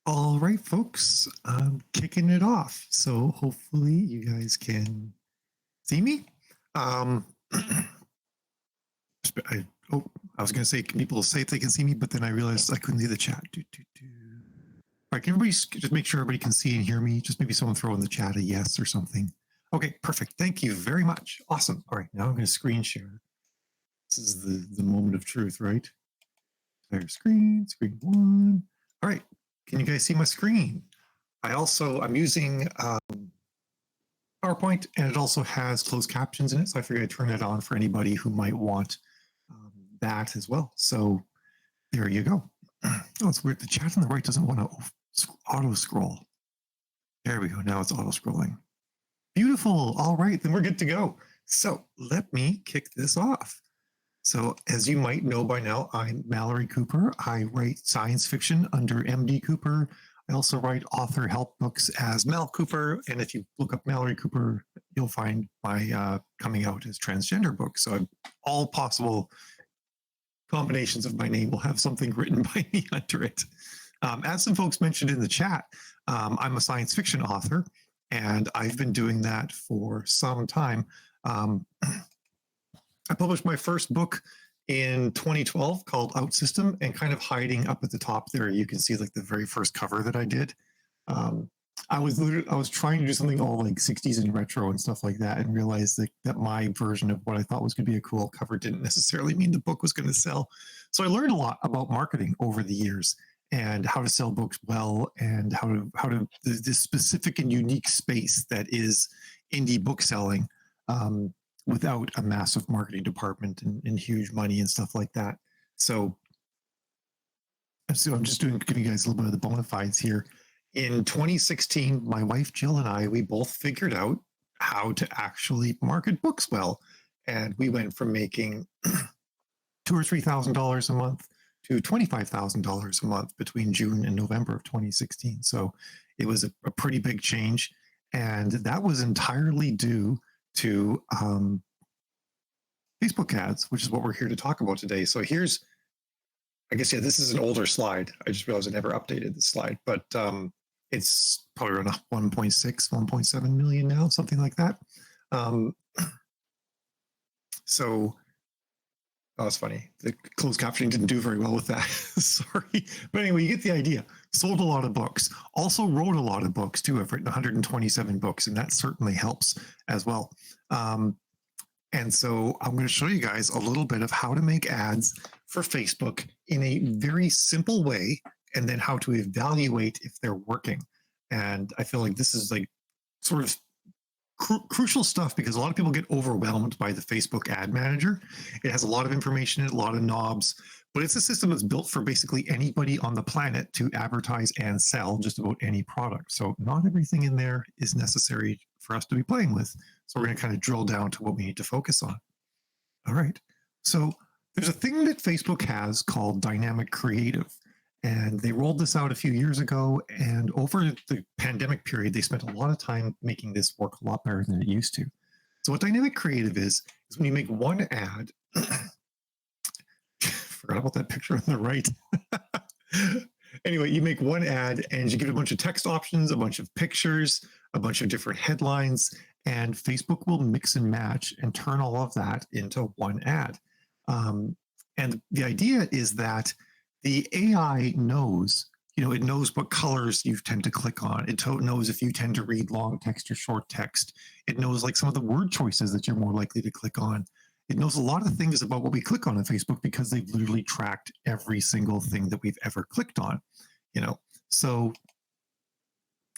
All right, folks, I'm kicking it off. So hopefully you guys can see me. Um, I, oh, I was going to say, can people say if they can see me, but then I realized I couldn't see the chat. All right, can everybody just make sure everybody can see and hear me? Just maybe someone throw in the chat a yes or something. Okay, perfect. Thank you very much. Awesome. All right, now I'm going to screen share. This is the moment of truth, right? There's screen one. All right, can you guys see my screen? I'm using PowerPoint, and it also has closed captions in it. So I figured I'd turn it on for anybody who might want that as well. So there you go. Oh, it's weird. The chat on the right doesn't want to auto scroll. There we go. Now it's auto scrolling. Beautiful. All right, then we're good to go. So let me kick this off. So as you might know by now, I'm Malorie Cooper. I write science fiction under MD Cooper. I also write author help books as Mel Cooper. And if you look up Malorie Cooper, you'll find my coming out as transgender book. So all possible combinations of my name will have something written by me under it. As some folks mentioned in the chat, I'm a science fiction author, and I've been doing that for some time. I published my first book in 2012 called Outsystem, and kind of hiding up at the top there, you can see like the very first cover that I did. I was trying to do something all like 60s and retro and stuff like that, and realized that my version of what I thought was going to be a cool cover didn't necessarily mean the book was going to sell. So I learned a lot about marketing over the years and how to sell books well, and how to this specific and unique space that is indie book selling. Without a massive marketing department and huge money and stuff like that. So I'm just giving you guys a little bit of the bona fides here. In 2016, my wife Jill and I, we both figured out how to actually market books well, and we went from making $2,000 or $3,000 a month to $25,000 a month between June and November of 2016. So it was a pretty big change, and that was entirely due to Facebook ads, which is what we're here to talk about today. So here's, I guess, yeah, this is an older slide. I just realized I never updated this slide, but it's probably around 1.6, 1.7 million now, something like that. So, oh, it's funny. The closed captioning didn't do very well with that. Sorry. But anyway, you get the idea. Sold a lot of books. Also wrote a lot of books too. I've written 127 books, and that certainly helps as well. And so I'm going to show you guys a little bit of how to make ads for Facebook in a very simple way, and then how to evaluate if they're working. And I feel like this is like sort of crucial stuff, because a lot of people get overwhelmed by the Facebook ad manager. It has a lot of information, a lot of knobs, but it's a system that's built for basically anybody on the planet to advertise and sell just about any product. So not everything in there is necessary for us to be playing with. So we're going to kind of drill down to what we need to focus on. All right. So there's a thing that Facebook has called dynamic creative. And they rolled this out a few years ago. And over the pandemic period, they spent a lot of time making this work a lot better than it used to. So what dynamic creative is when you make one ad, forgot about that picture on the right. Anyway, you make one ad and you give it a bunch of text options, a bunch of pictures, a bunch of different headlines, and Facebook will mix and match and turn all of that into one ad. And the idea is that the AI knows, it knows what colors you tend to click on. It knows if you tend to read long text or short text. It knows like some of the word choices that you're more likely to click on. It knows a lot of things about what we click on Facebook, because they've literally tracked every single thing that we've ever clicked on, So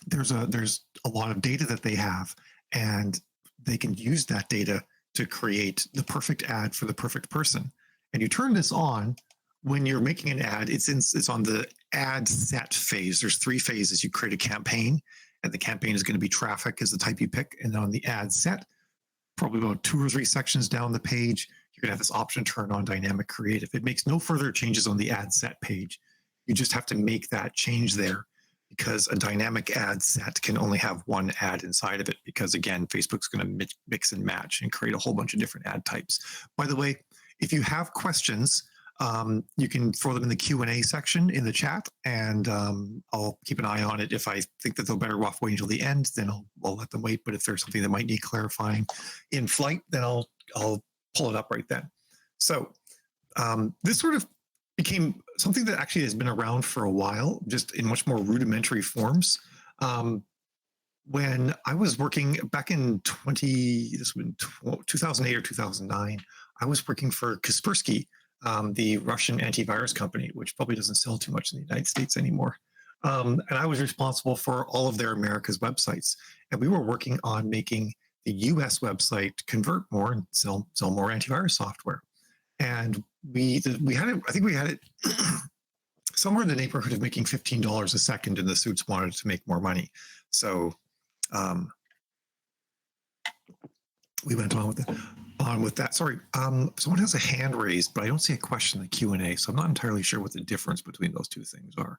there's a lot of data that they have, and they can use that data to create the perfect ad for the perfect person. And you turn this on when you're making an ad. It's on the ad set phase. There's 3 phases. You create a campaign, and the campaign is going to be traffic as the type you pick. And then on the ad set, probably about 2 or 3 sections down the page, you're going to have this option turn on dynamic creative. It makes no further changes on the ad set page. You just have to make that change there, because a dynamic ad set can only have one ad inside of it, because again, Facebook's going to mix and match and create a whole bunch of different ad types. By the way, if you have questions, You can throw them in the Q&A section in the chat, and I'll keep an eye on it. If I think that they'll better off waiting until the end, then I'll let them wait. But if there's something that might need clarifying in flight, then I'll pull it up right then. So this sort of became something that actually has been around for a while, just in much more rudimentary forms. When I was working back in 2008 or 2009, I was working for Kaspersky, the Russian antivirus company, which probably doesn't sell too much in the United States anymore. And I was responsible for all of their America's websites. And we were working on making the US website convert more and sell more antivirus software. And we had it, I think we had it somewhere in the neighborhood of making $15 a second, and the suits wanted to make more money. So we went on with that. Sorry, someone has a hand raised, but I don't see a question in the Q&A, so I'm not entirely sure what the difference between those two things are.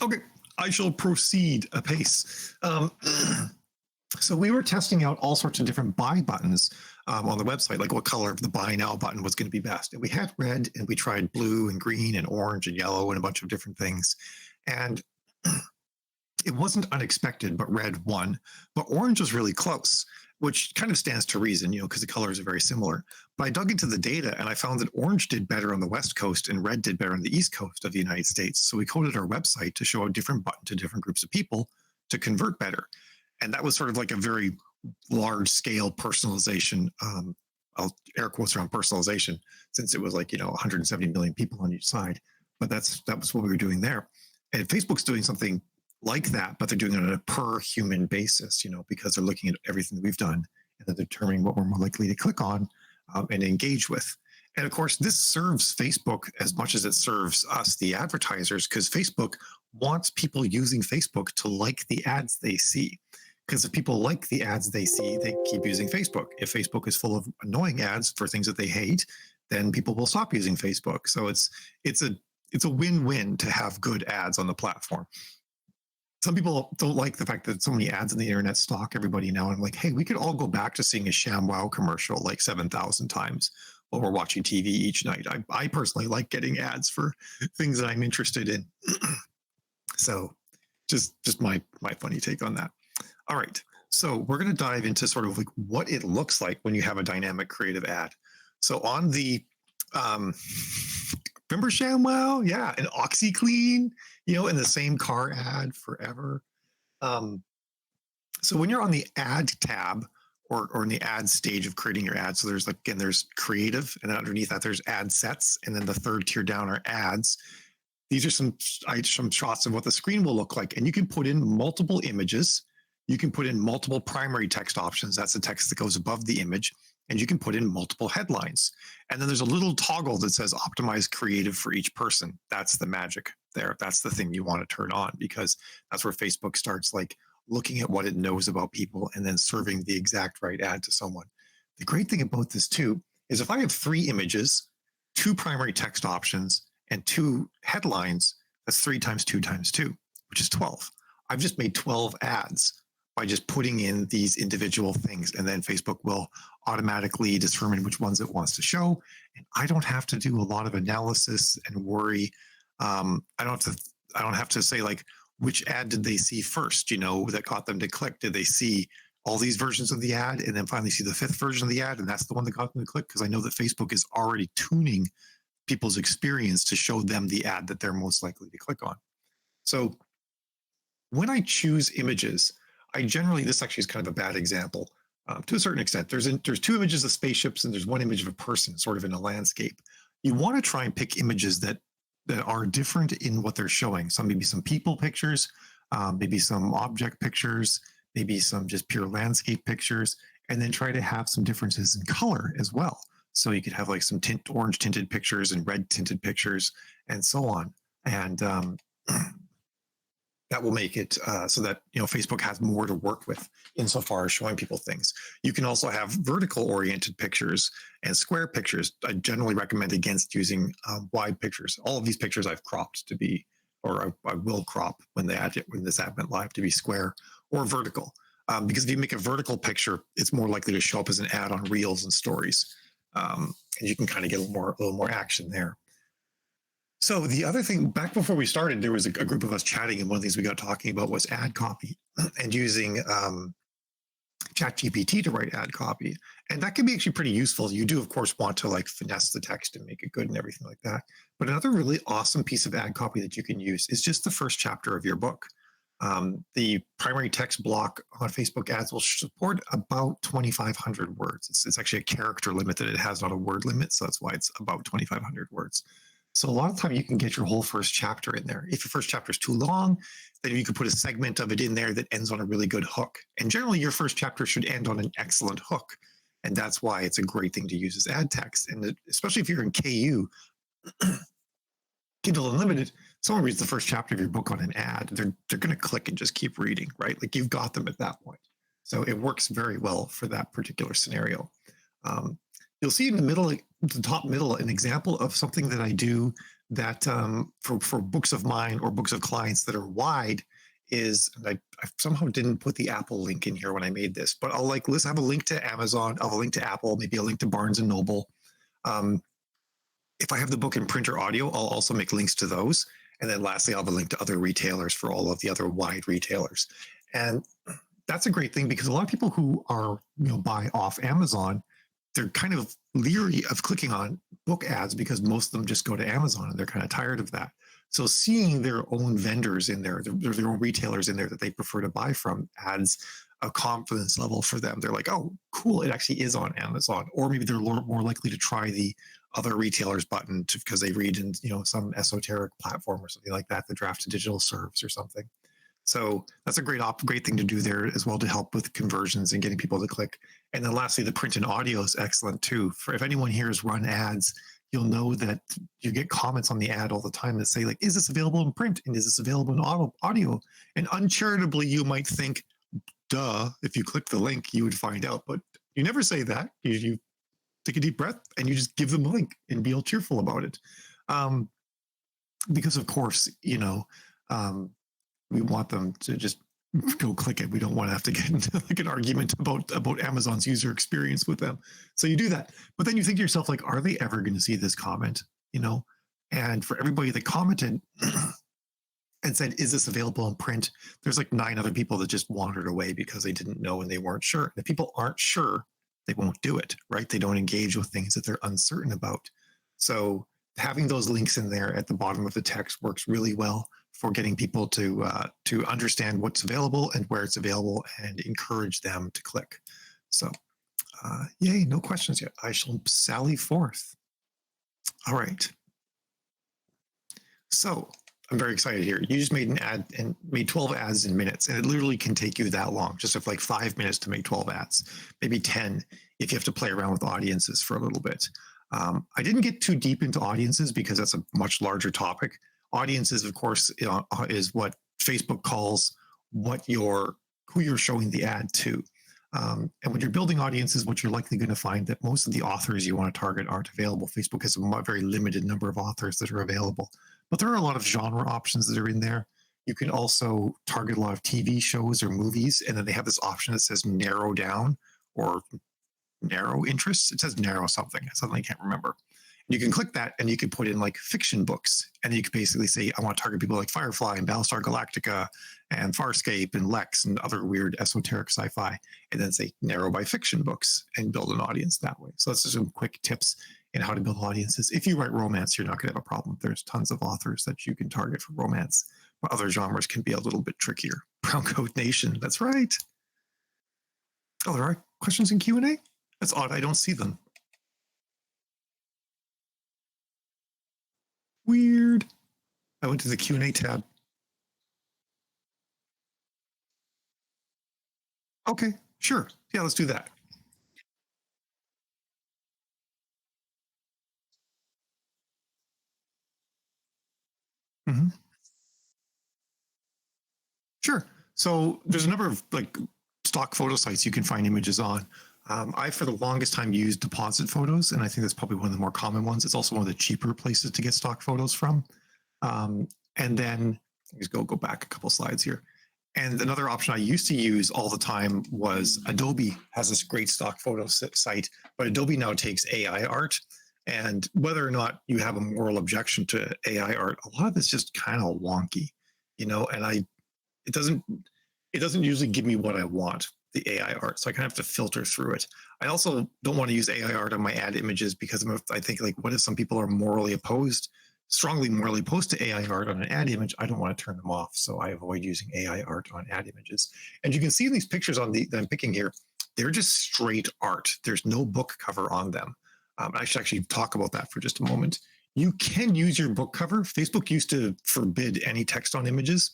Okay, I shall proceed apace. So we were testing out all sorts of different buy buttons on the website, like what color the buy now button was going to be best. And we had red, and we tried blue and green and orange and yellow and a bunch of different things. And it wasn't unexpected, but red won. But orange was really close, which kind of stands to reason, because the colors are very similar. But I dug into the data, and I found that orange did better on the West Coast and red did better on the East Coast of the United States. So we coded our website to show a different button to different groups of people to convert better. And that was sort of like a very large scale personalization. I'll air quotes around personalization, since it was like, 170 million people on each side. But that was what we were doing there. And Facebook's doing something like that, but they're doing it on a per human basis, because they're looking at everything that we've done and then determining what we're more likely to click on and engage with. And of course, this serves Facebook as much as it serves us, the advertisers, because Facebook wants people using Facebook to like the ads they see. Because if people like the ads they see, they keep using Facebook. If Facebook is full of annoying ads for things that they hate, then people will stop using Facebook. So it's a win-win to have good ads on the platform. Some people don't like the fact that so many ads on the internet stalk everybody now. I'm like, hey, we could all go back to seeing a ShamWow commercial like 7,000 times while we're watching TV each night. I personally like getting ads for things that I'm interested in. So just my funny take on that. All right, so we're going to dive into sort of like what it looks like when you have a dynamic creative ad. So on the, remember ShamWow? Yeah, and OxyClean, in the same car ad forever. So when you're on the ad tab or in the ad stage of creating your ad, so there's creative, and then underneath that there's ad sets, and then the third tier down are ads. These are some shots of what the screen will look like, and you can put in multiple images. You can put in multiple primary text options. That's the text that goes above the image. And you can put in multiple headlines. And then there's a little toggle that says optimize creative for each person. That's the magic there. That's the thing you want to turn on, because that's where Facebook starts like looking at what it knows about people and then serving the exact right ad to someone. The great thing about this too is if I have 3 images, 2 primary text options, and 2 headlines, that's 3 times 2 times 2, which is 12. I've just made 12 ads by just putting in these individual things, and then Facebook will automatically determine which ones it wants to show. And I don't have to do a lot of analysis and worry. I don't have to say like, which ad did they see first, that got them to click? Did they see all these versions of the ad and then finally see the 5th version of the ad, and that's the one that got them to click? Because I know that Facebook is already tuning people's experience to show them the ad that they're most likely to click on. So when I choose images, this actually is kind of a bad example to a certain extent. There's 2 images of spaceships and there's 1 image of a person sort of in a landscape. You want to try and pick images that are different in what they're showing. Maybe some people pictures, maybe some object pictures, maybe some just pure landscape pictures, and then try to have some differences in color as well. So you could have like some orange tinted pictures and red tinted pictures and so on. And that will make it so that Facebook has more to work with insofar as showing people things. You can also have vertical oriented pictures and square pictures. I generally recommend against using wide pictures. All of these pictures I've cropped to be, or I will crop when this ad went live, to be square or vertical. because if you make a vertical picture, it's more likely to show up as an ad on Reels and Stories, and you can kind of get a little more action there. So the other thing, back before we started, there was a group of us chatting, and one of the things we got talking about was ad copy and using ChatGPT to write ad copy. And that can be actually pretty useful. You do, of course, want to like finesse the text and make it good and everything like that. But another really awesome piece of ad copy that you can use is just the first chapter of your book. The primary text block on Facebook ads will support about 2,500 words. It's actually a character limit that it has, not a word limit. So that's why it's about 2,500 words. So a lot of time you can get your whole first chapter in there. If your first chapter is too long, then you could put a segment of it in there that ends on a really good hook. And generally your first chapter should end on an excellent hook. And that's why it's a great thing to use as ad text. And especially if you're in KU, Kindle Unlimited, someone reads the first chapter of your book on an ad, they're going to click and just keep reading, right? Like you've got them at that point. So it works very well for that particular scenario. You'll see in the middle, the top middle, an example of something that I do that for books of mine or books of clients that are wide is, I somehow didn't put the Apple link in here when I made this, but I'll let's have a link to Amazon, I'll have a link to Apple, maybe a link to Barnes and Noble. If I have the book in print or audio, I'll also make links to those. And then lastly, I'll have a link to other retailers for all of the other wide retailers. And that's a great thing because a lot of people who are, buy off Amazon, they're kind of leery of clicking on book ads because most of them just go to Amazon and they're kind of tired of that. So seeing their own vendors in there, their own retailers in there that they prefer to buy from adds a confidence level for them. They're like, oh, cool, it actually is on Amazon. Or maybe they're more likely to try the other retailers button because they read in some esoteric platform or something like that, the Draft to Digital serves or something. So that's a great thing to do there as well to help with conversions and getting people to click. And then lastly, the print and audio is excellent too. For if anyone here has run ads, you'll know that you get comments on the ad all the time that say like, is this available in print? And is this available in audio? And uncharitably, you might think, duh, if you click the link, you would find out. But you never say that. You take a deep breath and you just give them a link and be all cheerful about it. Because of course, we want them to just go click it. We don't want to have to get into like an argument about Amazon's user experience with them. So you do that. But then you think to yourself, like, are they ever going to see this comment? And for everybody that commented and said, is this available in print? There's like 9 other people that just wandered away because they didn't know and they weren't sure. If people aren't sure, they won't do it, right? They don't engage with things that they're uncertain about. So having those links in there at the bottom of the text works really well for getting people to understand what's available and where it's available and encourage them to click. So yay, no questions yet. I shall sally forth. All right. So I'm very excited here. You just made an ad and made 12 ads in minutes, and it literally can take you that long, just like 5 minutes to make 12 ads, maybe 10 if you have to play around with audiences for a little bit. I didn't get too deep into audiences because that's a much larger topic. Audiences, of course, is what Facebook calls who you're showing the ad to. And when you're building audiences, what you're likely going to find that most of the authors you want to target aren't available. Facebook has a very limited number of authors that are available, but there are a lot of genre options that are in there. You can also target a lot of TV shows or movies, and then they have this option that says narrow down or narrow interests. It says narrow something. I suddenly can't remember. You can click that and you can put in like fiction books, and you can basically say, I want to target people like Firefly and Battlestar Galactica and Farscape and Lex and other weird esoteric sci-fi, and then say narrow by fiction books and build an audience that way. So that's just some quick tips in how to build audiences. If you write romance, you're not going to have a problem. There's tons of authors that you can target for romance, but other genres can be a little bit trickier. Brown Coat Nation, that's right. Oh, there are questions in Q&A? That's odd, I don't see them. Weird. I went to the Q&A tab. Okay, sure. Yeah, let's do that. Mm-hmm. Sure. So there's a number of like stock photo sites you can find images on. I, for the longest time, used Deposit Photos, and I think that's probably one of the more common ones. It's also one of the cheaper places to get stock photos from. And then let's go back a couple slides here. And another option I used to use all the time was Adobe has this great stock photo site, but Adobe now takes AI art. And whether or not you have a moral objection to AI art, a lot of it's just kind of wonky, and it doesn't it doesn't usually give me what I want, the AI art. So I kind of have to filter through it. I also don't want to use AI art on my ad images because I think, like, what if some people are strongly morally opposed to AI art on an ad image? I don't want to turn them off. So I avoid using AI art on ad images. And you can see in these pictures that I'm picking here, they're just straight art. There's no book cover on them. I should actually talk about that for just a moment. You can use your book cover. Facebook used to forbid any text on images.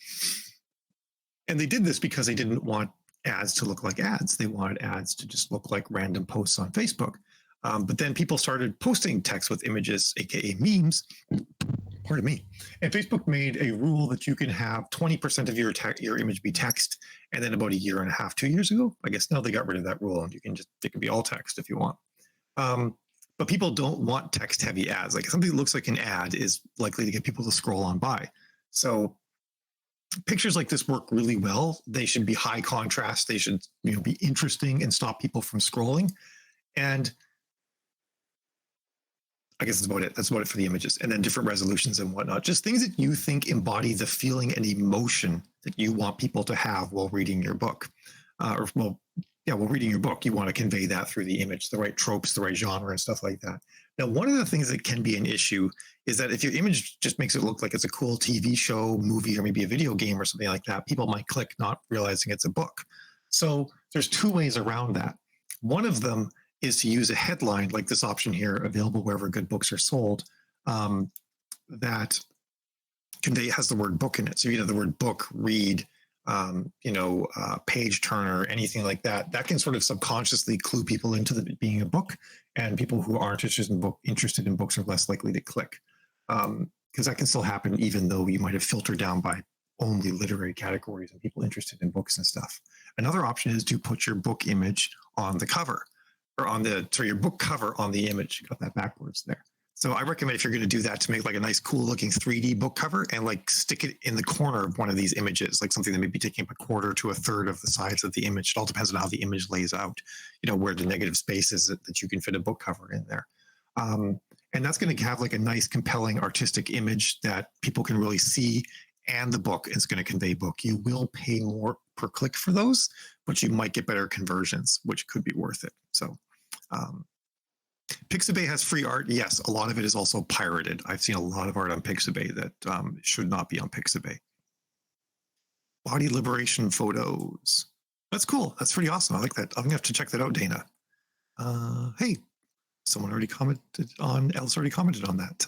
And they did this because they didn't want ads to look like ads. They wanted ads to just look like random posts on Facebook. But then people started posting text with images, aka memes. Pardon me. And Facebook made a rule that you can have 20% of your image be text. And then about a year and a half, 2 years ago, I guess now they got rid of that rule, and it can be all text if you want. But people don't want text heavy ads. Like, something that looks like an ad is likely to get people to scroll on by. So pictures like this work really well. They should be high contrast. They should, be interesting and stop people from scrolling. And I guess that's about it. That's about it for the images. And then different resolutions and whatnot. Just things that you think embody the feeling and emotion that you want people to have while reading your book. While reading your book, you want to convey that through the image, the right tropes, the right genre, and stuff like that. Now, one of the things that can be an issue is that if your image just makes it look like it's a cool TV show, movie, or maybe a video game or something like that, people might click not realizing it's a book. So there's two ways around that. One of them is to use a headline like this option here, available wherever good books are sold, that has the word book in it. So you have the word book, read, page turner, anything like that. That can sort of subconsciously clue people into being a book, and people who aren't interested in books are less likely to click, because that can still happen even though you might have filtered down by only literary categories and people interested in books and stuff. Another option is to put your book image on the cover, or your book cover on the image. Got that backwards there. So I recommend, if you're going to do that, to make like a nice, cool looking 3D book cover and like stick it in the corner of one of these images, like something that may be taking up a quarter to a third of the size of the image. It all depends on how the image lays out, where the negative space is that you can fit a book cover in there. And that's going to have like a nice, compelling, artistic image that people can really see, and the book is going to convey book. You will pay more per click for those, but you might get better conversions, which could be worth it. So, Pixabay has free art. Yes, a lot of it is also pirated. I've seen a lot of art on Pixabay that should not be on Pixabay. Body liberation photos. That's cool. That's pretty awesome. I like that. I'm gonna have to check that out, Dana. Hey, someone already commented on. Else already commented on that.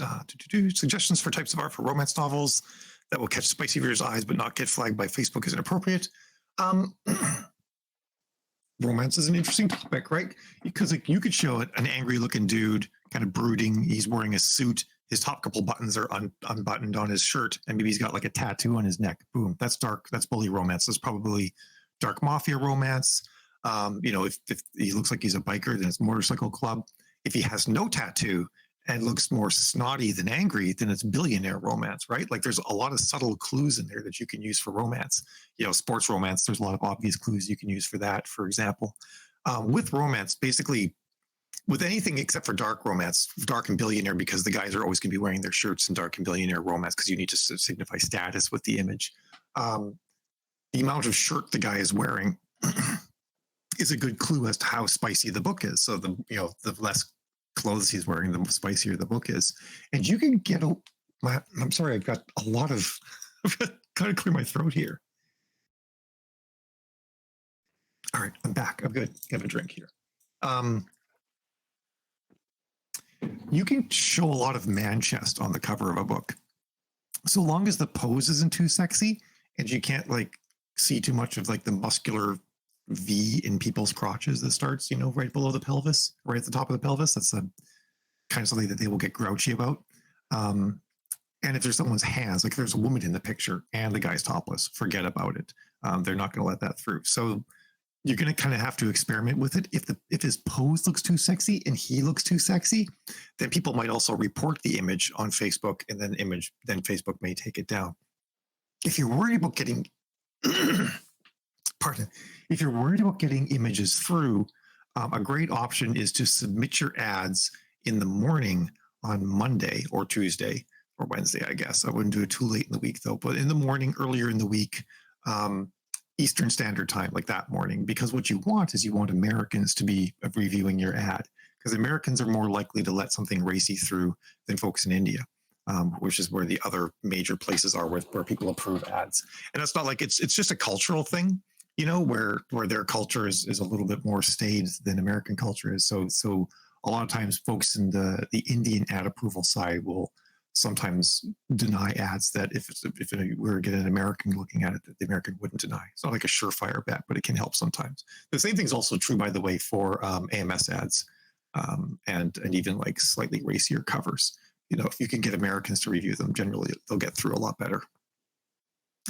Suggestions for types of art for romance novels that will catch spicy readers' eyes but not get flagged by Facebook is inappropriate. Romance is an interesting topic, right? Because you could show it an angry looking dude, kind of brooding. He's wearing a suit. His top couple buttons are unbuttoned on his shirt, and maybe he's got like a tattoo on his neck. Boom, that's dark. That's bully romance. That's probably dark mafia romance. If he looks like he's a biker, then it's motorcycle club. If he has no tattoo and looks more snotty than angry, then it's billionaire romance, right? Like, there's a lot of subtle clues in there that you can use for romance. Sports romance, there's a lot of obvious clues you can use for that, for example. With romance, basically, with anything except for dark romance, dark and billionaire, because the guys are always going to be wearing their shirts in dark and billionaire romance, because you need to signify status with the image. The amount of shirt the guy is wearing is a good clue as to how spicy the book is. So the less clothes he's wearing, the spicier the book is. And you can get I'm sorry, I've got a lot of I've got to clear my throat here. All right, I'm back. I'm good. Have a drink here. You can show a lot of man chest on the cover of a book, so long as the pose isn't too sexy and you can't like see too much of like the muscular V in people's crotches that starts, right below the pelvis, right at the top of the pelvis. That's the kind of something that they will get grouchy about. And if there's someone's hands, like if there's a woman in the picture and the guy's topless, forget about it. They're not going to let that through. So you're going to kind of have to experiment with it. If his pose looks too sexy and he looks too sexy, then people might also report the image on Facebook, and then Facebook may take it down. If you're worried about getting Pardon. If you're worried about getting images through, a great option is to submit your ads in the morning on Monday or Tuesday or Wednesday, I guess. I wouldn't do it too late in the week though, but in the morning, earlier in the week, um, Eastern Standard Time, like that morning, because what you want is you want Americans to be reviewing your ad, because Americans are more likely to let something racy through than folks in India. Which is where the other major places are where people approve ads. And it's not like it's just a cultural thing, where their culture is a little bit more staid than American culture is. So a lot of times folks in the Indian ad approval side will sometimes deny ads that if we were getting an American looking at it, that the American wouldn't deny. It's not like a surefire bet, but it can help sometimes. The same thing's also true, by the way, for AMS ads, and even like slightly racier covers. If you can get Americans to review them, generally they'll get through a lot better.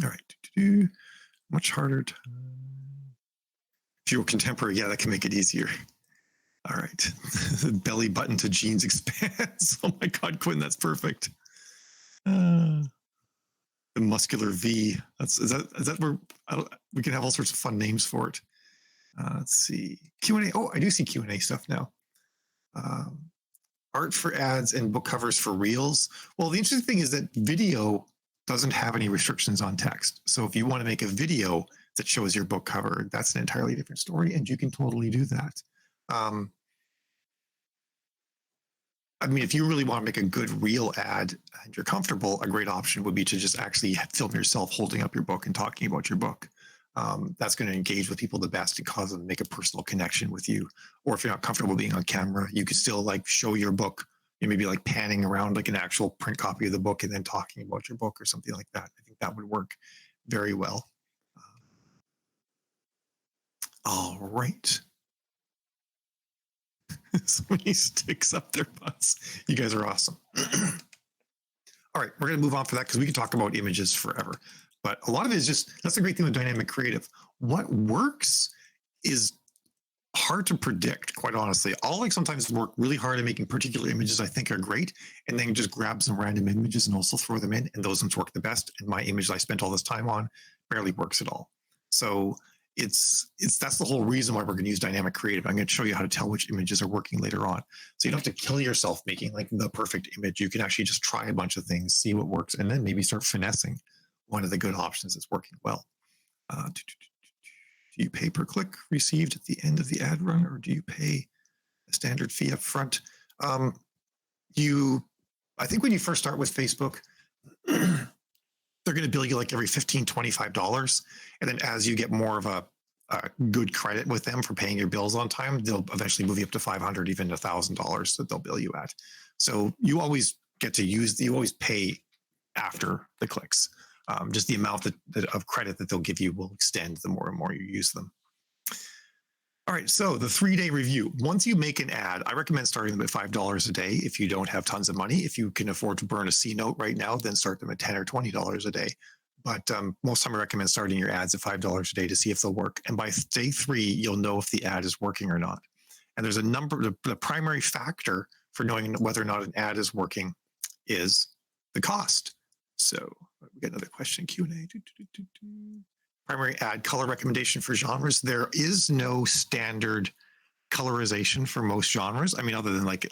All right. Much harder. If you're contemporary, yeah, that can make it easier. All right. Belly button to jeans expands. Oh my God, Quinn, that's perfect. The muscular V. Is that where we can have all sorts of fun names for it. Let's see. Q&A. Oh, I do see Q&A stuff now. Art for ads and book covers for reels. Well, the interesting thing is that video doesn't have any restrictions on text. So if you want to make a video that shows your book cover, that's an entirely different story, and you can totally do that. I mean, if you really want to make a good reel ad and you're comfortable, a great option would be to just actually film yourself holding up your book and talking about your book. That's going to engage with people the best and cause them to make a personal connection with you. Or if you're not comfortable being on camera, you could still like show your book, maybe like panning around like an actual print copy of the book and then talking about your book or something like that. I think that would work very well. All right. So many sticks up their butts. You guys are awesome. All right, we're going to move on for that because we can talk about images forever. But a lot of it is just, that's the great thing with dynamic creative. What works is hard to predict, quite honestly. I'll like sometimes work really hard at making particular images I think are great, and then just grab some random images and also throw them in, and those ones work the best. And my image I spent all this time on barely works at all. So that's the whole reason why we're going to use dynamic creative. I'm going to show you how to tell which images are working later on. So you don't have to kill yourself making like the perfect image. You can actually just try a bunch of things, see what works, and then maybe start finessing one of the good options that's working well. Do you pay per click received at the end of the ad run, or do you pay a standard fee up front? I think when you first start with Facebook, they're going to bill you like every $15, $25. And then as you get more of a good credit with them for paying your bills on time, they'll eventually move you up to $500, even $1,000 that they'll bill you at. So you always you always pay after the clicks. Just the amount of credit that they'll give you will extend the more and more you use them. All right, so the 3-day review. Once you make an ad, I recommend starting them at $5 a day if you don't have tons of money. If you can afford to burn a C note right now, then start them at $10 or $20 a day. But most time I recommend starting your ads at $5 a day to see if they'll work. And by day 3, you'll know if the ad is working or not. And there's a number, the primary factor for knowing whether or not an ad is working is the cost. So we got another question, Q&A. Primary ad color recommendation for genres. There is no standard colorization for most genres. I mean, other than like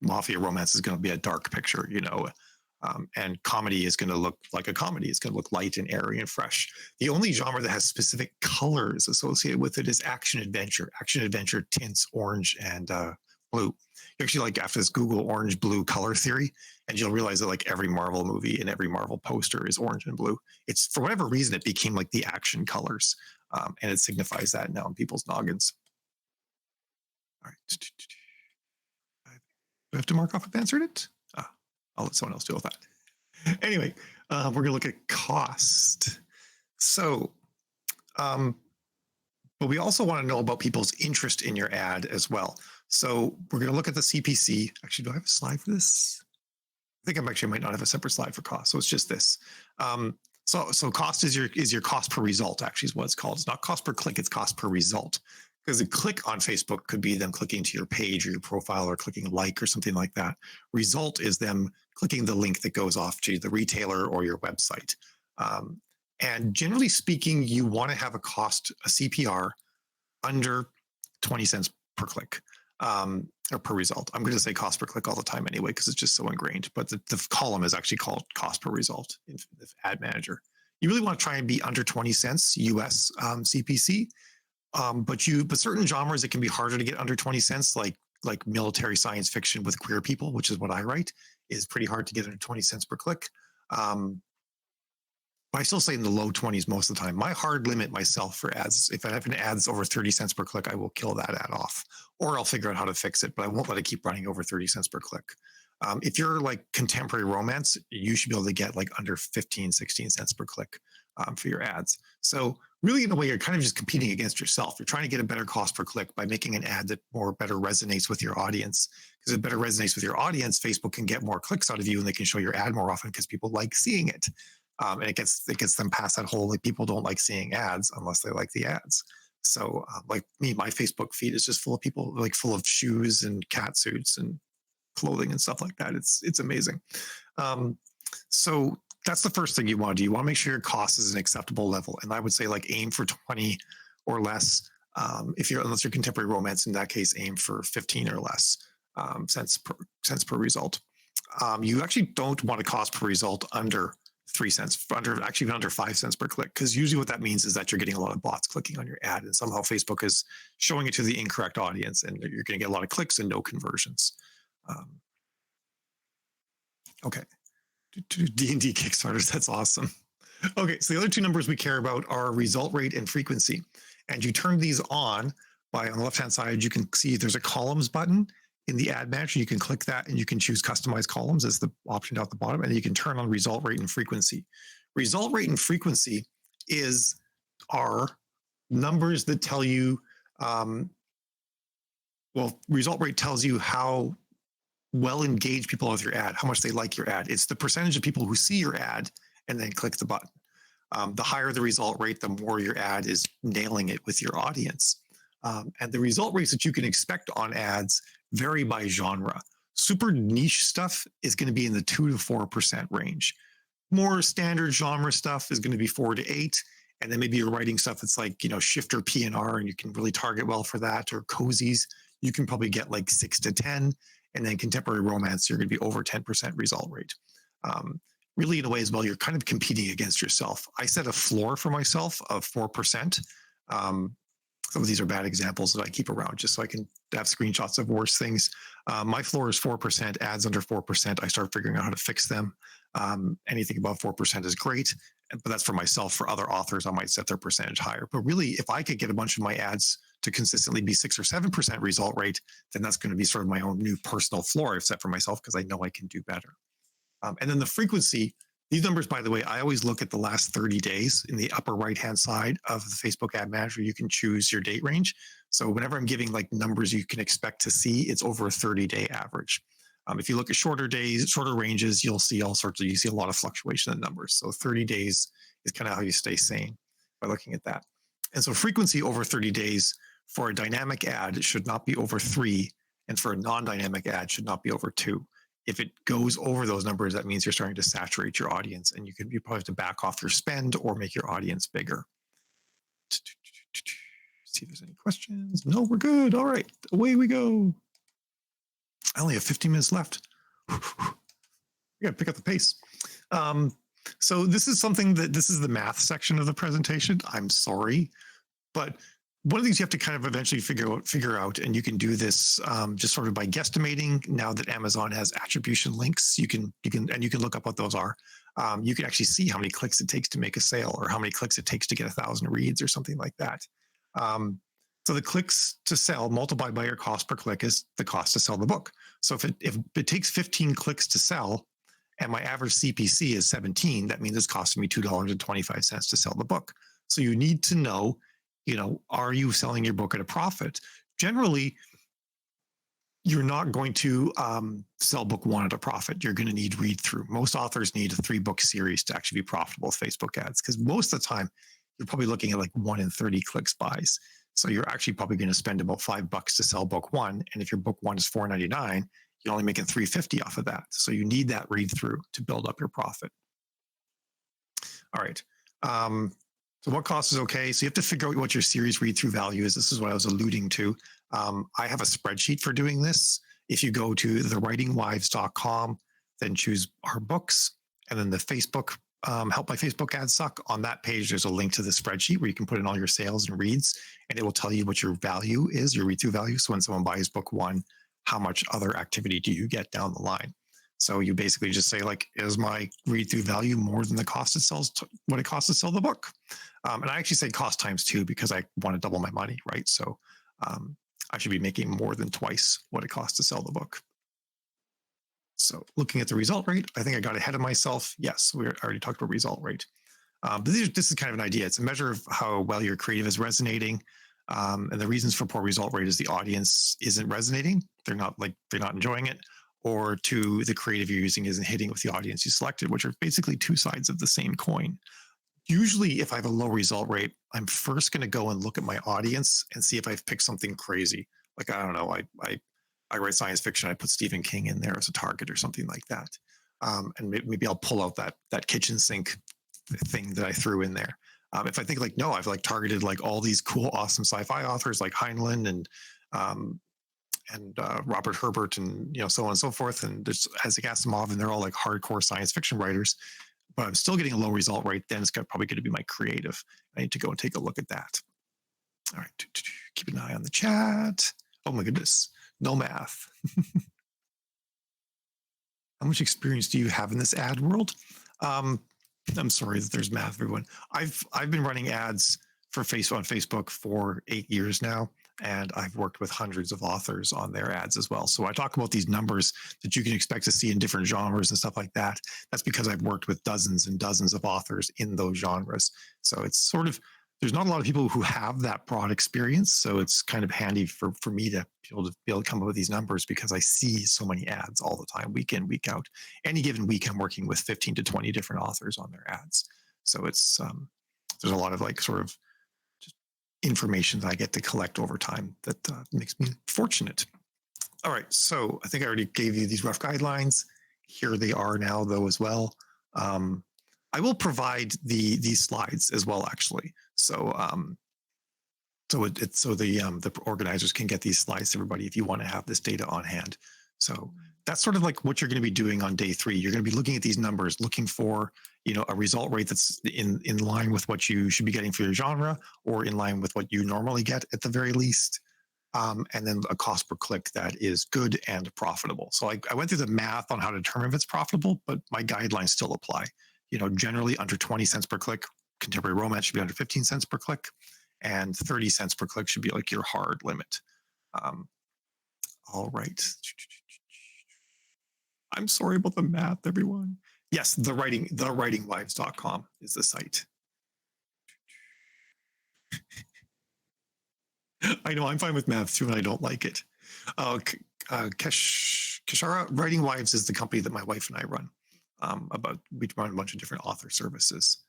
mafia romance is going to be a dark picture, and comedy is going to look like a comedy. It's going to look light and airy and fresh. The only genre that has specific colors associated with it is action adventure. Action adventure tints orange and blue. You actually like after this Google orange blue color theory, and you'll realize that like every Marvel movie and every Marvel poster is orange and blue. It's for whatever reason it became like the action colors, and it signifies that now in people's noggins. All right, do I have to mark off I've answered it? I'll let someone else deal with that. Anyway, we're going to look at cost. So, but we also want to know about people's interest in your ad as well. So we're going to look at the CPC. Actually, do I have a slide for this? I think I might not have a separate slide for cost. So it's just this. So cost is your cost per result, actually is what it's called. It's not cost per click, it's cost per result. Because a click on Facebook could be them clicking to your page or your profile or clicking like or something like that. Result is them clicking the link that goes off to the retailer or your website. And generally speaking, you want to have a CPR under 20 cents per click, or per result. I'm going to say cost per click all the time anyway, because it's just so ingrained. But the column is actually called cost per result in the Ad Manager. You really want to try and be under 20 cents US CPC. But certain genres, it can be harder to get under 20 cents, like military science fiction with queer people, which is what I write, is pretty hard to get under 20 cents per click. But I still say in the low 20s most of the time. My hard limit myself for ads, if I have an ads over 30 cents per click, I will kill that ad off, or I'll figure out how to fix it, but I won't let it keep running over 30 cents per click. If you're like contemporary romance, you should be able to get like under 15, 16 cents per click for your ads. So really, in a way, you're kind of just competing against yourself. You're trying to get a better cost per click by making an ad that better resonates with your audience. Because if it better resonates with your audience, Facebook can get more clicks out of you, and they can show your ad more often because people like seeing it. And it gets them past that whole, like, people don't like seeing ads unless they like the ads. So like me, my Facebook feed is just full of people, like full of shoes and cat suits and clothing and stuff like that. It's amazing. So that's the first thing you want to do. You want to make sure your cost is an acceptable level. And I would say like aim for 20 or less. Unless you're contemporary romance, in that case, aim for 15 or less cents per result. You actually don't want a cost per result under 3 cents, even under 5 cents per click, because usually what that means is that you're getting a lot of bots clicking on your ad, and somehow Facebook is showing it to the incorrect audience, and you're going to get a lot of clicks and no conversions. Okay. D&D Kickstarters, that's awesome. Okay, so the other two numbers we care about are result rate and frequency. And you turn these on by, on the left-hand side, you can see there's a columns button in the Ad Manager. You can click that and you can choose customize columns as the option down at the bottom, and you can turn on result rate and frequency. Result rate and frequency are numbers that tell you, result rate tells you how well engaged people are with your ad, how much they like your ad. It's the percentage of people who see your ad and then click the button. The higher the result rate, the more your ad is nailing it with your audience. And the result rates that you can expect on ads vary by genre. Super niche stuff is going to be in the 2 to 4% range. More standard genre stuff is going to be 4 to 8. And then maybe you're writing stuff that's like, shifter P&R, and you can really target well for that, or cozies. You can probably get like 6 to 10. And then contemporary romance, you're going to be over 10% result rate. Really, in a way as well, you're kind of competing against yourself. I set a floor for myself of 4%. Some of these are bad examples that I keep around just so I can have screenshots of worse things. My floor is 4%, ads under 4%. I start figuring out how to fix them. Anything above 4% is great, but that's for myself. For other authors, I might set their percentage higher. But really, if I could get a bunch of my ads to consistently be 6 or 7% result rate, then that's going to be sort of my own new personal floor I've set for myself, because I know I can do better. And then the frequency, these numbers, by the way, I always look at the last 30 days. In the upper right-hand side of the Facebook Ad Manager, you can choose your date range. So whenever I'm giving like numbers you can expect to see, it's over a 30-day average. If you look at shorter ranges, you'll see you see a lot of fluctuation in numbers. So 30 days is kind of how you stay sane by looking at that. And so frequency over 30 days for a dynamic ad should not be over 3, and for a non-dynamic ad should not be over 2. If it goes over those numbers, that means you're starting to saturate your audience, and you probably have to back off your spend or make your audience bigger. See if there's any questions. No, we're good. All right, away we go. I only have 15 minutes left. We got to pick up the pace. So this is the math section of the presentation. I'm sorry, but one of the things you have to kind of eventually figure out, and you can do this just sort of by guesstimating. Now that Amazon has attribution links, you can look up what those are. You can actually see how many clicks it takes to make a sale, or how many clicks it takes to get 1,000 reads, or something like that. So the clicks to sell multiplied by your cost per click is the cost to sell the book. So if it takes 15 clicks to sell, and my average CPC is 17, that means it's costing me $2.25 to sell the book. So you need to know, are you selling your book at a profit? Generally, you're not going to sell book 1 at a profit. You're going to need read through. Most authors need a 3-book series to actually be profitable with Facebook ads, because most of the time you're probably looking at like 1 in 30 clicks buys. So you're actually probably going to spend about $5 to sell book 1. And if your book 1 is $4.99, you're only making $3.50 off of that. So you need that read through to build up your profit. All right. Um, so what cost is okay? So you have to figure out what your series read through value is. This is what I was alluding to. I have a spreadsheet for doing this. If you go to thewritingwives.com, then choose our books, and then the Facebook help my Facebook ads suck. On that page, there's a link to the spreadsheet where you can put in all your sales and reads, and it will tell you what your value is, your read through value. So when someone buys book one, how much other activity do you get down the line? So you basically just say, like, is my read through value more than the cost it sells, what it costs to sell the book? And I actually say cost times two because I want to double my money, right? So um, I should be making more than twice what it costs to sell the book. So looking at the result rate, I think I got ahead of myself. Yes, we already talked about result rate. But this is kind of an idea. It's a measure of how well your creative is resonating. And the reasons for poor result rate is the audience isn't resonating. They're not enjoying it, or two, the creative you're using isn't hitting with the audience you selected, which are basically two sides of the same coin. Usually, if I have a low result rate, I'm first going to go and look at my audience and see if I've picked something crazy. Like, I don't know, I write science fiction, I put Stephen King in there as a target or something like that. And maybe I'll pull out that kitchen sink thing that I threw in there. If I think like, no, I've like targeted like all these cool, awesome sci-fi authors like Heinlein and Robert Herbert and so on and so forth, and there's Isaac Asimov, and they're all like hardcore science fiction writers. But I'm still getting a low result rate. Then it's probably going to be my creative. I need to go and take a look at that. All right, keep an eye on the chat. Oh my goodness, no math. How much experience do you have in this ad world? I'm sorry that there's math, everyone. I've been running ads for on Facebook for 8 years now, and I've worked with hundreds of authors on their ads as well. So I talk about these numbers that you can expect to see in different genres and stuff like that. That's because I've worked with dozens and dozens of authors in those genres. So it's sort of, there's not a lot of people who have that broad experience. So it's kind of handy for me to be able to come up with these numbers because I see so many ads all the time, week in, week out. Any given week, I'm working with 15 to 20 different authors on their ads. So it's, there's a lot of like sort of just information that I get to collect over time that makes me fortunate. All right. So I think I already gave you these rough guidelines. Here they are now though as well. I will provide these slides as well, actually. So so the organizers can get these slides to everybody if you want to have this data on hand. So that's sort of like what you're going to be doing on day 3. You're going to be looking at these numbers, looking for a result rate that's in line with what you should be getting for your genre, or in line with what you normally get at the very least. And then a cost per click that is good and profitable. So I went through the math on how to determine if it's profitable, but my guidelines still apply. Generally under 20 cents per click, contemporary romance should be under 15 cents per click, and 30 cents per click should be like your hard limit. All right. I'm sorry about the math, everyone. Yes, thewritingwives.com is the site. I know, I'm fine with math too, and I don't like it. Keshara Writing Wives is the company that my wife and I run. We run a bunch of different author services.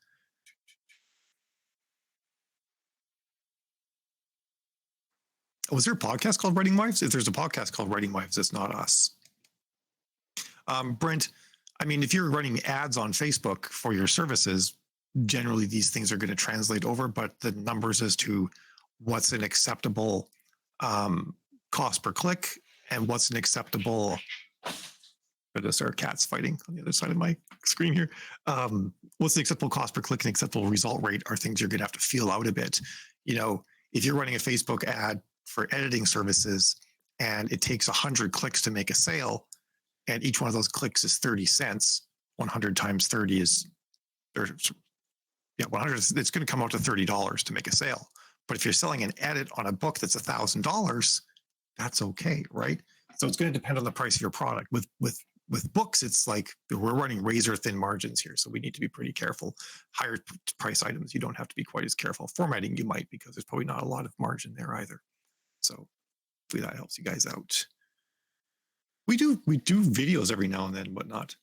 Was there a podcast called Writing Wives? If there's a podcast called Writing Wives, it's not us. Brent, I mean, if you're running ads on Facebook for your services, generally these things are going to translate over, but the numbers as to what's an acceptable cost per click and what's an acceptable, there are cats fighting on the other side of my screen here. What's the acceptable cost per click and acceptable result rate are things you're going to have to feel out a bit. If you're running a Facebook ad for editing services and it takes 100 clicks to make a sale, and each one of those clicks is 30 cents, 100 times 30 is, 100, it's going to come out to $30 to make a sale. But if you're selling an edit on a book that's $1,000, that's okay, right? So it's going to depend on the price of your product. With books, it's like we're running razor thin margins here, so we need to be pretty careful. Higher price items, you don't have to be quite as careful. Formatting, you might, because there's probably not a lot of margin there either. So hopefully that helps you guys out. We do videos every now and then, but not.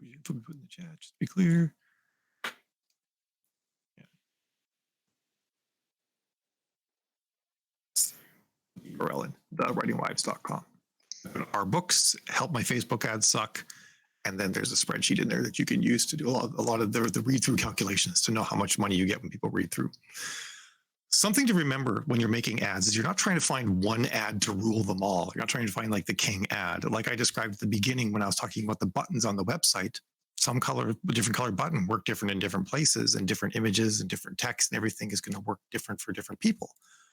We put in the chat just to be clear. URL in thewritingwives.com. Our books help my Facebook ads suck, And then there's a spreadsheet in there that you can use to do a lot of the read-through calculations to know how much money you get when people read through. Something to remember when you're making ads is you're not trying to find one ad to rule them all. You're not trying to find like the king ad. Like I described at the beginning when I was talking about the buttons on the website, different color button work different in different places, and different images and different text and everything is going to work different for different people.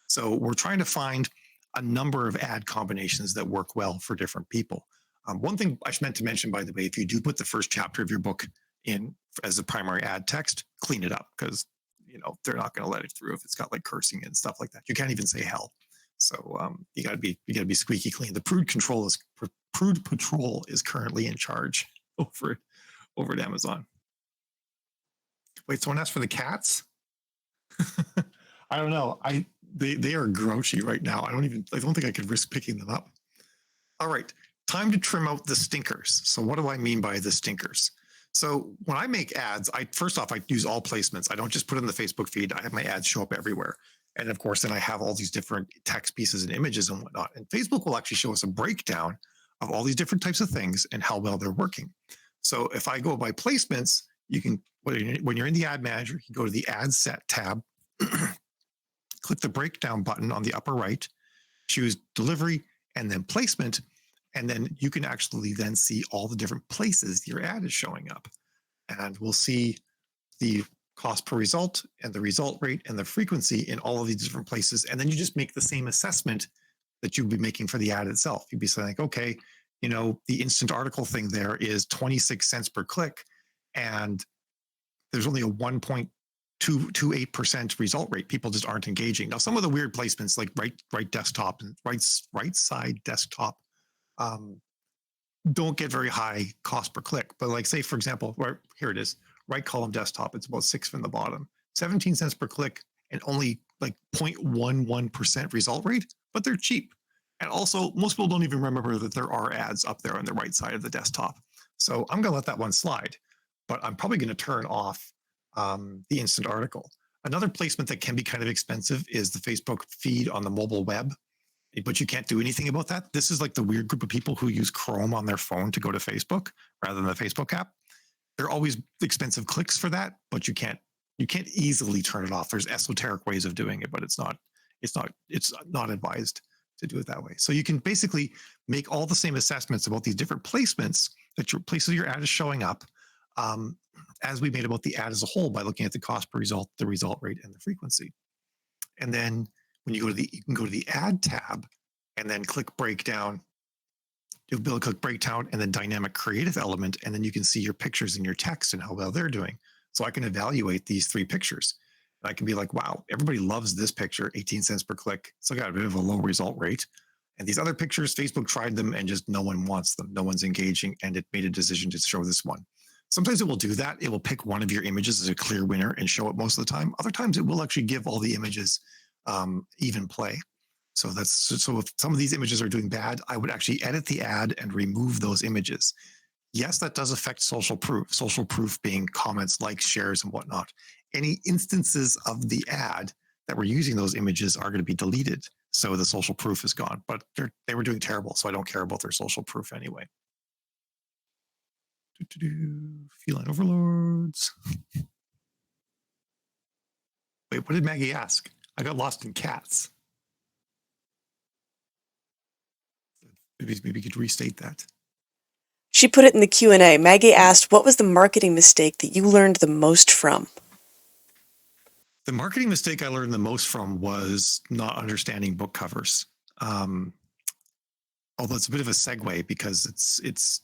So we're trying to find a number of ad combinations that work well for different people. One thing I meant to mention, by the way, if you do put the first chapter of your book in as a primary ad text, clean it up, because they're not going to let it through if it's got like cursing and stuff like that. You can't even say hell. So you got to be squeaky clean. The Prude Patrol is currently in charge over at Amazon. Wait, someone asked for the cats? I don't know. They are grouchy right now. I don't think I could risk picking them up. All right, time to trim out the stinkers. So what do I mean by the stinkers? So when I make ads, I use all placements. I don't just put it in the Facebook feed. I have my ads show up everywhere. And of course, then I have all these different text pieces and images and whatnot. And Facebook will actually show us a breakdown of all these different types of things and how well they're working. So if I go by placements, you can, when you're in the ad manager, you go to the ad set tab, click the breakdown button on the upper right, choose delivery and then placement. And then you can actually then see all the different places your ad is showing up. And we'll see the cost per result and the result rate and the frequency in all of these different places. And then you just make the same assessment that you'd be making for the ad itself. You'd be saying, like, okay, the instant article thing there is 26 cents per click, and there's only a 1.228% result rate. People just aren't engaging. Now, some of the weird placements like right desktop and right side desktop don't get very high cost per click. But like, say, for example, right here it is, right column desktop, it's about 6 from the bottom, 17 cents per click, and only like 0.11% result rate, but they're cheap. And also, most people don't even remember that there are ads up there on the right side of the desktop. So I'm going to let that one slide, but I'm probably going to turn off the instant article. Another placement that can be kind of expensive is the Facebook feed on the mobile web, but you can't do anything about that. This is like the weird group of people who use Chrome on their phone to go to Facebook rather than the Facebook app. There are always expensive clicks for that, but you can't easily turn it off. There's esoteric ways of doing it, but it's not advised to do it that way. So you can basically make all the same assessments about these different placements that your places your ad is showing up, as we made about the ad as a whole, by looking at the cost per result, the result rate, and the frequency. And then when you can go to the ad tab and then click breakdown. You'll be able to click breakdown and then dynamic creative element, and then you can see your pictures and your text and how well they're doing. So I can evaluate these 3 pictures. And I can be like, wow, everybody loves this picture, 18 cents per click. So I got a bit of a low result rate. And these other pictures, Facebook tried them and just no one wants them. No one's engaging, and it made a decision to show this one. Sometimes it will do that. It will pick one of your images as a clear winner and show it most of the time. Other times it will actually give all the images even play. So if some of these images are doing bad, I would actually edit the ad and remove those images. Yes, that does affect social proof. Social proof being comments, likes, shares, and whatnot. Any instances of the ad that were using those images are going to be deleted. So the social proof is gone, but they were doing terrible. So I don't care about their social proof anyway. Feline overlords. Wait, what did Maggie ask? I got lost in cats. Maybe you could restate that. She put it in the Q&A. Maggie asked, what was the marketing mistake that you learned the most from? The marketing mistake I learned the most from was not understanding book covers. Although it's a bit of a segue, because it's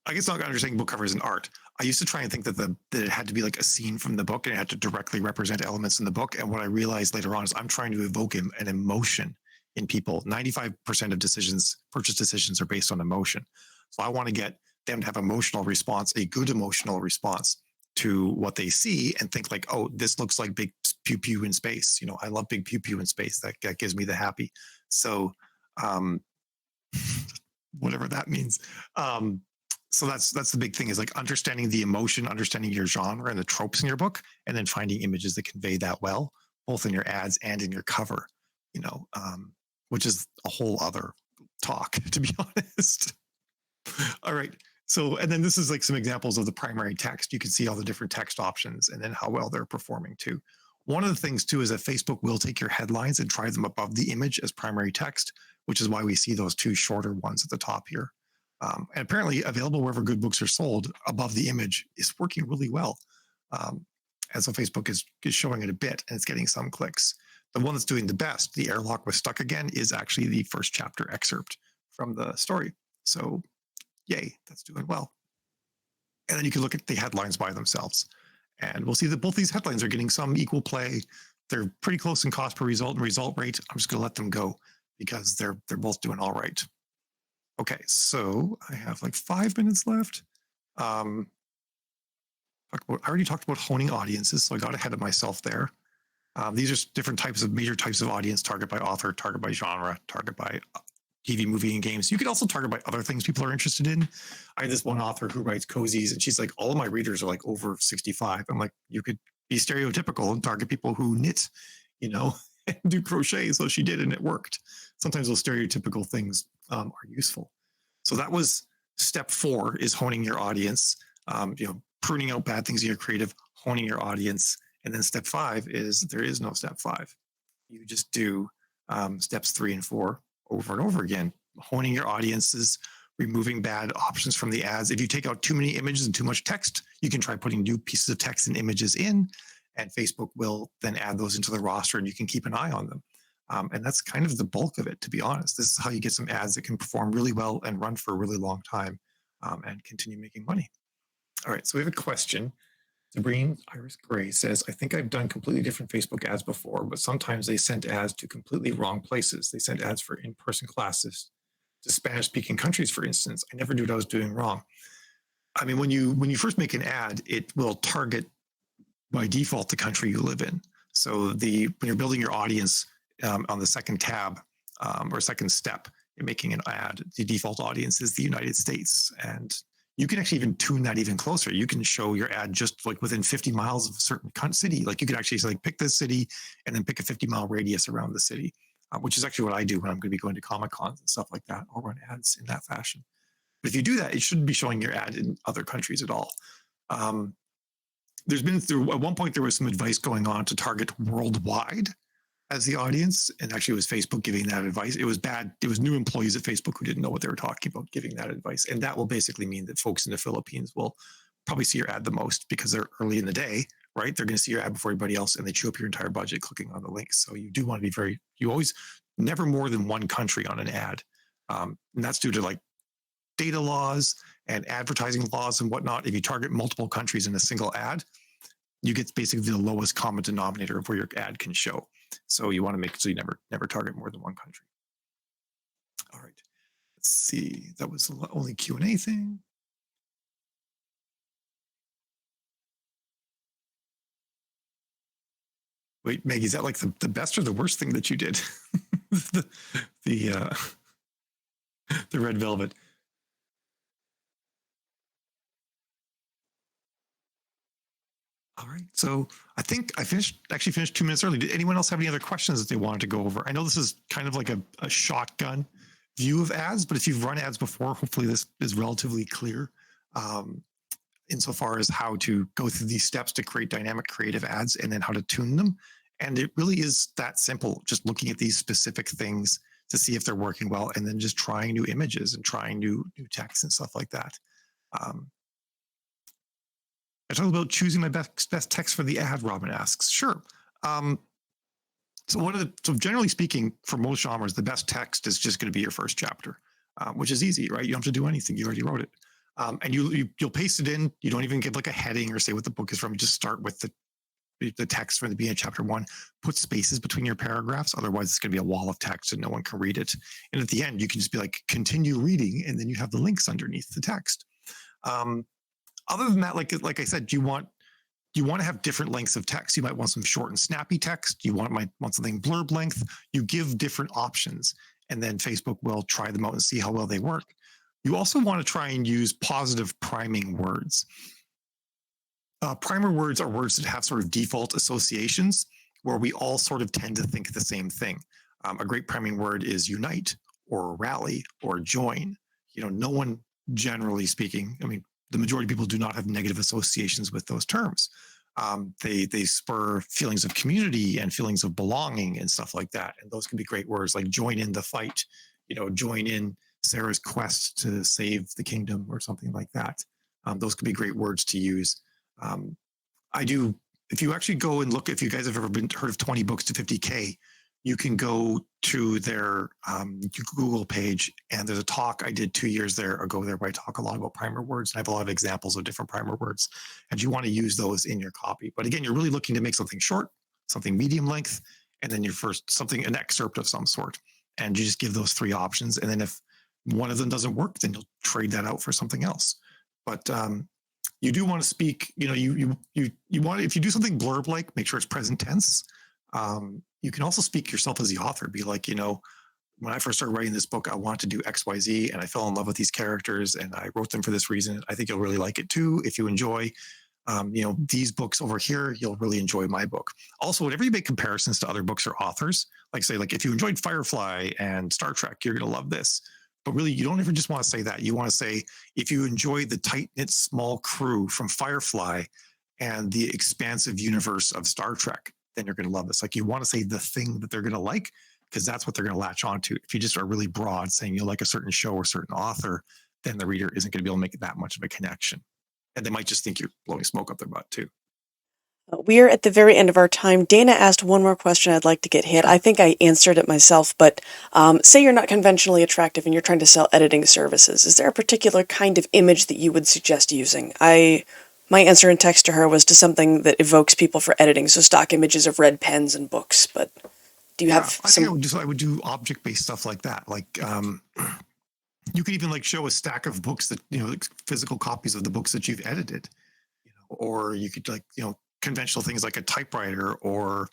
I guess not understanding book covers in art. I used to try and think that it had to be like a scene from the book and it had to directly represent elements in the book. And what I realized later on is I'm trying to evoke an emotion in people. 95% of purchase decisions are based on emotion. So I want to get them to have emotional response, a good emotional response to what they see, and think like, oh, this looks like big pew pew in space. I love big pew pew in space. That gives me the happy. So whatever that means. So that's the big thing, is like understanding the emotion, understanding your genre and the tropes in your book, and then finding images that convey that well, both in your ads and in your cover, which is a whole other talk, to be honest. All right. So, and then this is like some examples of the primary text. You can see all the different text options and then how well they're performing too. One of the things too is that Facebook will take your headlines and try them above the image as primary text, which is why we see those two shorter ones at the top here. And apparently available wherever good books are sold above the image is working really well. And so Facebook is showing it a bit and it's getting some clicks. The one that's doing the best, the airlock was stuck again, is actually the first chapter excerpt from the story. So yay, that's doing well. And then you can look at the headlines by themselves. And we'll see that both these headlines are getting some equal play. They're pretty close in cost per result and result rate. I'm just going to let them go because they're both doing all right. Okay, so I have like 5 minutes left. I already talked about honing audiences, so I got ahead of myself there. These are different types of major types of audience: target by author, target by genre, target by TV, movie, and games. You could also target by other things people are interested in. I had this one author who writes cozies, and she's like, all of my readers are like over 65. I'm like, you could be stereotypical and target people who knit, and do crochet. So she did, and it worked. Sometimes those stereotypical things are useful. So that was step 4, is honing your audience. Pruning out bad things in your creative, honing your audience. And then step 5 is there is no step 5. You just do steps 3 and 4 over and over again, honing your audiences, removing bad options from the ads. If you take out too many images and too much text, you can try putting new pieces of text and images in, and Facebook will then add those into the roster and you can keep an eye on them. And that's kind of the bulk of it, to be honest. This is how you get some ads that can perform really well and run for a really long time and continue making money. All right, so we have a question. Sabrine Iris Gray says, I think I've done completely different Facebook ads before, but sometimes they sent ads to completely wrong places. They sent ads for in-person classes to Spanish-speaking countries, for instance. I never knew what I was doing wrong. I mean, when you first make an ad, it will target by default the country you live in. So when you're building your audience on the second tab or second step in making an ad, the default audience is the United States. And you can actually even tune that even closer. You can show your ad just like within 50 miles of a certain city. Like you could actually say, like, pick this city and then pick a 50-mile radius around the city, which is actually what I do when I'm going to be going to Comic-Cons and stuff like that. I'll run ads in that fashion. But if you do that, it shouldn't be showing your ad in other countries at all. At one point, there was some advice going on to target worldwide as the audience. And actually it was Facebook giving that advice. It was bad. It was new employees at Facebook who didn't know what they were talking about giving that advice. And that will basically mean that folks in the Philippines will probably see your ad the most because they're early in the day, right? They're going to see your ad before everybody else and they chew up your entire budget clicking on the links. So you do want to be you always never more than one country on an ad. And that's due to like data laws and advertising laws and whatnot. If you target multiple countries in a single ad, you get basically the lowest common denominator of where your ad can show. So you want to make so you never target more than one country. All right. Let's see. That was the only Q&A thing. Wait, Maggie, is that like the best or the worst thing that you did? the red velvet. All right. So I think I actually finished 2 minutes early. Did anyone else have any other questions that they wanted to go over? I know this is kind of like a shotgun view of ads, but if you've run ads before, hopefully this is relatively clear insofar as how to go through these steps to create dynamic creative ads and then how to tune them. And it really is that simple, just looking at these specific things to see if they're working well, and then just trying new images and trying new text and stuff like that. I talked about choosing my best text for the ad, Robin asks. Sure. So generally speaking, for most genres, the best text is just going to be your first chapter, which is easy, right? You don't have to do anything. You already wrote it. And you'll paste it in. You don't even give like a heading or say what the book is from. You just start with the text from the beginning of chapter 1, put spaces between your paragraphs. Otherwise, it's going to be a wall of text and no one can read it. And at the end, you can just be like, continue reading, and then you have the links underneath the text. Other than that, like I said, you want to have different lengths of text. You might want some short and snappy text. You might want something blurb length. You give different options, and then Facebook will try them out and see how well they work. You also want to try and use positive priming words. Primer words are words that have sort of default associations where we all sort of tend to think the same thing. A great priming word is unite or rally or join. No one generally speaking. I mean, the majority of people do not have negative associations with those terms. They spur feelings of community and feelings of belonging and stuff like that. And those can be great words like join in the fight, join in Sarah's quest to save the kingdom or something like that. Those could be great words to use. I do. If you actually go and look, if you guys have ever heard of 20 books to 50K, you can go to their Google page, and there's a talk I did 2 years ago there where I talk a lot about primer words, and I have a lot of examples of different primer words, and you want to use those in your copy. But again, you're really looking to make something short, something medium length, and then an excerpt of some sort, and you just give those three options, and then if one of them doesn't work, then you'll trade that out for something else. But you do want to speak, you want, if you do something blurb like, make sure it's present tense. You can also speak yourself as the author, be like, when I first started writing this book, I wanted to do XYZ and I fell in love with these characters and I wrote them for this reason. I think you'll really like it too. If you enjoy, these books over here, you'll really enjoy my book. Also, whenever you make comparisons to other books or authors, like say, like if you enjoyed Firefly and Star Trek, you're going to love this. But really, you don't even just want to say that. You want to say, if you enjoy the tight-knit small crew from Firefly and the expansive universe of Star Trek, then you're going to love this. Like you want to say the thing that they're going to like, because that's what they're going to latch onto. If you just are really broad saying you like a certain show or certain author, then the reader isn't going to be able to make that much of a connection. And they might just think you're blowing smoke up their butt too. We are at the very end of our time. Dana asked one more question I'd like to get hit. Sure. I think I answered it myself, but say you're not conventionally attractive and you're trying to sell editing services. Is there a particular kind of image that you would suggest using? My answer in text to her was to something that evokes people for editing, so stock images of red pens and books. But do you have some? I would do object-based stuff like that. Like you could even like show a stack of books that, like physical copies of the books that you've edited, or you could like, conventional things like a typewriter, or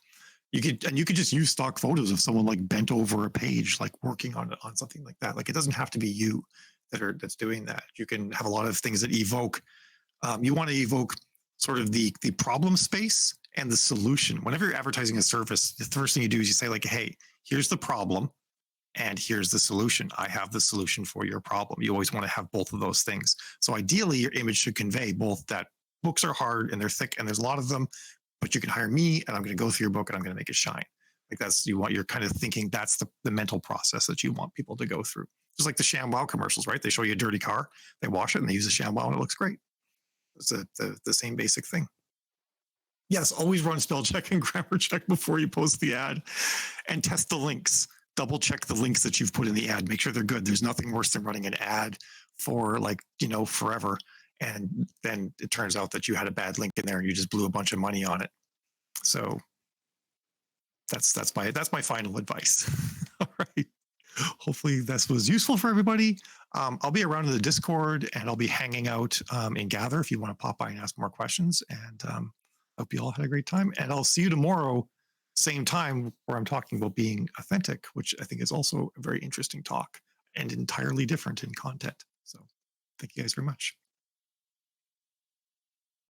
you could just use stock photos of someone like bent over a page, like working on something like that. Like it doesn't have to be you that's doing that. You can have a lot of things that evoke. You want to evoke sort of the problem space and the solution. Whenever you're advertising a service, the first thing you do is you say like, hey, here's the problem and here's the solution. I have the solution for your problem. You always want to have both of those things. So ideally your image should convey both that books are hard and they're thick and there's a lot of them, but you can hire me and I'm going to go through your book and I'm going to make it shine. Like you're kind of thinking that's the mental process that you want people to go through. Just like the ShamWow commercials, right? They show you a dirty car, they wash it and they use a ShamWow and it looks great. It's the same basic thing. Yes, always run spell check and grammar check before you post the ad and test the links. Double check the links that you've put in the ad. Make sure they're good. There's nothing worse than running an ad for forever. And then it turns out that you had a bad link in there and you just blew a bunch of money on it. So that's my final advice. All right. Hopefully this was useful for everybody. I'll be around in the Discord and I'll be hanging out in Gather if you want to pop by and ask more questions. And hope you all had a great time. And I'll see you tomorrow, same time, where I'm talking about being authentic, which I think is also a very interesting talk and entirely different in content. So thank you guys very much.